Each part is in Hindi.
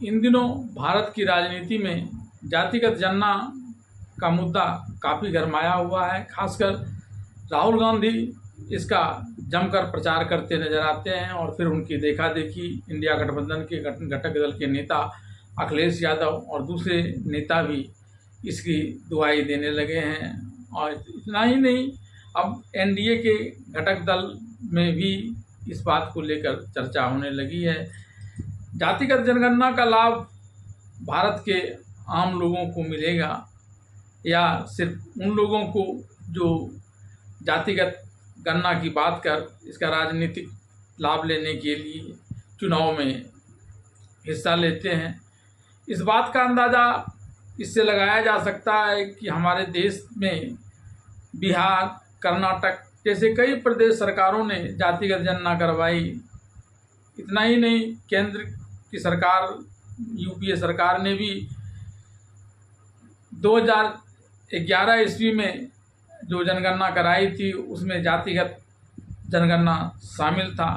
इन दिनों भारत की राजनीति में जातिगत जनगणना का मुद्दा काफ़ी गरमाया हुआ है। खासकर राहुल गांधी इसका जमकर प्रचार करते नजर आते हैं और फिर उनकी देखा देखी इंडिया गठबंधन के घटक दल के नेता अखिलेश यादव और दूसरे नेता भी इसकी दुहाई देने लगे हैं। और इतना ही नहीं, अब एनडीए के घटक दल में भी इस बात को लेकर चर्चा होने लगी है। जातिगत जनगणना का लाभ भारत के आम लोगों को मिलेगा या सिर्फ उन लोगों को जो जातिगत गणना की बात कर इसका राजनीतिक लाभ लेने के लिए चुनाव में हिस्सा लेते हैं। इस बात का अंदाज़ा इससे लगाया जा सकता है कि हमारे देश में बिहार, कर्नाटक जैसे कई प्रदेश सरकारों ने जातिगत जनगणना करवाई। इतना ही नहीं, केंद्र की सरकार यूपीए सरकार ने भी 2011 ईस्वी में जो जनगणना कराई थी उसमें जातिगत जनगणना शामिल था।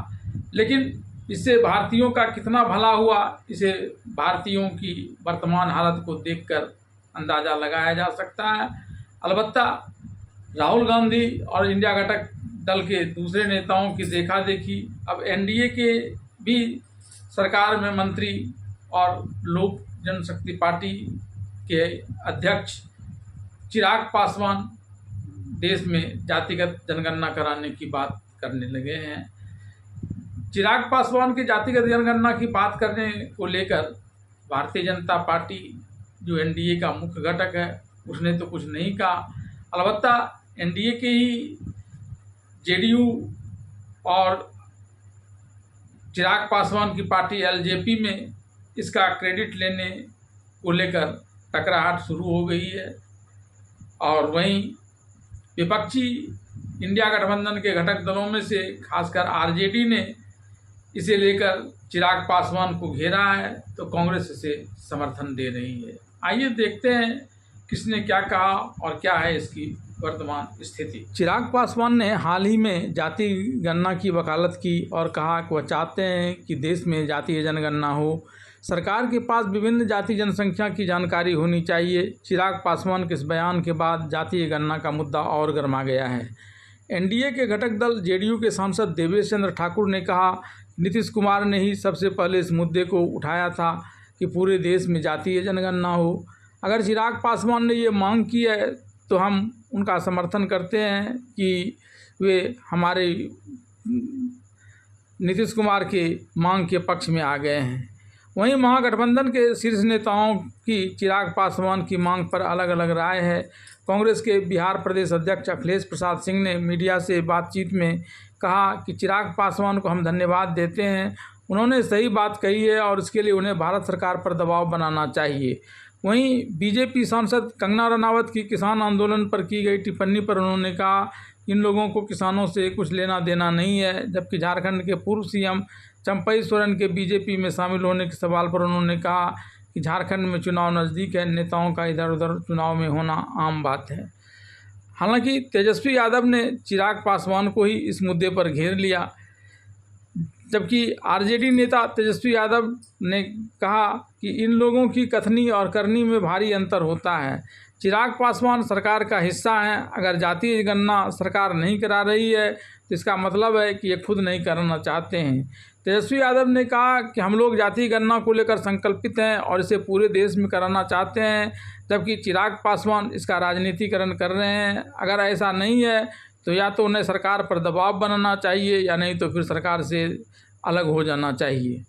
लेकिन इससे भारतीयों का कितना भला हुआ, इसे भारतीयों की वर्तमान हालत को देखकर अंदाज़ा लगाया जा सकता है। अलबत्ता राहुल गांधी और इंडिया घटक दल के दूसरे नेताओं की देखा देखी अब एनडीए के भी सरकार में मंत्री और लोक जनशक्ति पार्टी के अध्यक्ष चिराग पासवान देश में जातिगत जनगणना कराने की बात करने लगे हैं। चिराग पासवान की जातिगत जनगणना की बात करने को लेकर भारतीय जनता पार्टी जो एनडीए का मुख्य घटक है उसने तो कुछ नहीं कहा। अलबत्ता एनडीए के ही जेडीयू और चिराग पासवान की पार्टी एलजेपी में इसका क्रेडिट लेने को लेकर टकराहट शुरू हो गई है। और वहीं विपक्षी इंडिया गठबंधन के घटक दलों में से खासकर आरजेडी ने इसे लेकर चिराग पासवान को घेरा है, तो कांग्रेस इसे समर्थन दे रही है। आइए देखते हैं किसने क्या कहा और क्या है इसकी वर्तमान स्थिति। चिराग पासवान ने हाल ही में जाति गणना की वकालत की और कहा कि वह चाहते हैं कि देश में जातीय जनगणना हो। सरकार के पास विभिन्न जाति जनसंख्या की जानकारी होनी चाहिए। चिराग पासवान के इस बयान के बाद जातीय गणना का मुद्दा और गर्मा गया है। एनडीए के घटक दल जेडीयू के सांसद देवेश चंद्र ठाकुर ने कहा, नीतीश कुमार ने ही सबसे पहले इस मुद्दे को उठाया था कि पूरे देश में जातीय जनगणना हो। अगर चिराग पासवान ने ये मांग की है तो हम उनका समर्थन करते हैं कि वे हमारे नीतीश कुमार के मांग के पक्ष में आ गए हैं। वहीं महागठबंधन के शीर्ष नेताओं की चिराग पासवान की मांग पर अलग अलग राय है। कांग्रेस के बिहार प्रदेश अध्यक्ष अखिलेश प्रसाद सिंह ने मीडिया से बातचीत में कहा कि चिराग पासवान को हम धन्यवाद देते हैं, उन्होंने सही बात कही है और इसके लिए उन्हें भारत सरकार पर दबाव बनाना चाहिए। वहीं बीजेपी सांसद कंगना रनावत की किसान आंदोलन पर की गई टिप्पणी पर उन्होंने कहा, इन लोगों को किसानों से कुछ लेना देना नहीं है। जबकि झारखंड के पूर्व सीएम चंपई सोरेन के बीजेपी में शामिल होने के सवाल पर उन्होंने कहा कि झारखंड में चुनाव नज़दीक है, नेताओं का इधर उधर चुनाव में होना आम बात है। हालांकि तेजस्वी यादव ने चिराग पासवान को ही इस मुद्दे पर घेर लिया, जबकि आरजेडी नेता तेजस्वी यादव ने कहा कि इन लोगों की कथनी और करनी में भारी अंतर होता है। चिराग पासवान सरकार का हिस्सा हैं, अगर जातीय गणना सरकार नहीं करा रही है तो इसका मतलब है कि ये खुद नहीं करना चाहते हैं। तेजस्वी यादव ने कहा कि हम लोग जातीय गणना को लेकर संकल्पित हैं और इसे पूरे देश में कराना चाहते हैं, जबकि चिराग पासवान इसका राजनीतिकरण कर रहे हैं। अगर ऐसा नहीं है तो या तो उन्हें सरकार पर दबाव बनाना चाहिए या नहीं तो फिर सरकार से अलग हो जाना चाहिए।